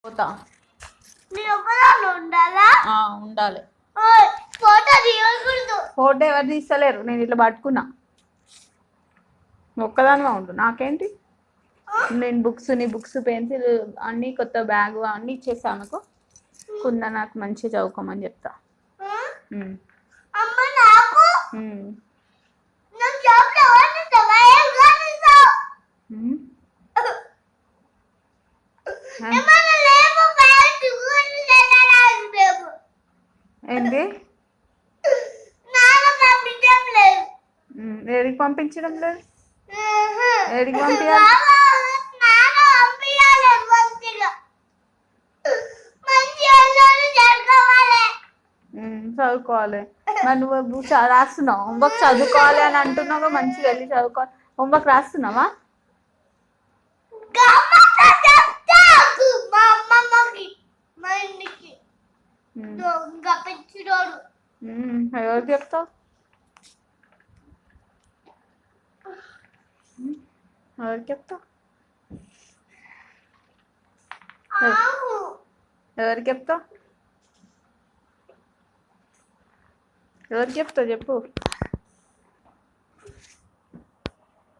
పోతా. ఉండాలి. ఫోటో ఎవరు తీస్తలేరు, నేను ఇట్లా పట్టుకున్నా. ఒక్కదానివా ఉండు, నాకేంటి. నేను నీ బుక్స్ పెన్సిల్ అన్నీ కొత్త బ్యాగ్ అన్నీ ఇచ్చేసా అనుకో. కుంద నాకు మంచిగా చదువుకోమని చెప్తా. ఏంటి? ఏడికి పంపించడం లేదు? ఏడికి పంపించాలి? చదువుకోవాలి. మరి నువ్వు రాస్తున్నావు, హోంవర్క్ చదువుకోవాలి అని అంటున్నావు. మంచిగా వెళ్ళి చదువుకోవాలి. హోంవర్క్ రాస్తున్నావా? ఎవరికి చెప్తావు? ఎవరికి చెప్తావు? ఎవరికి చెప్తావు? ఎవరికి చెప్తావు చెప్పు.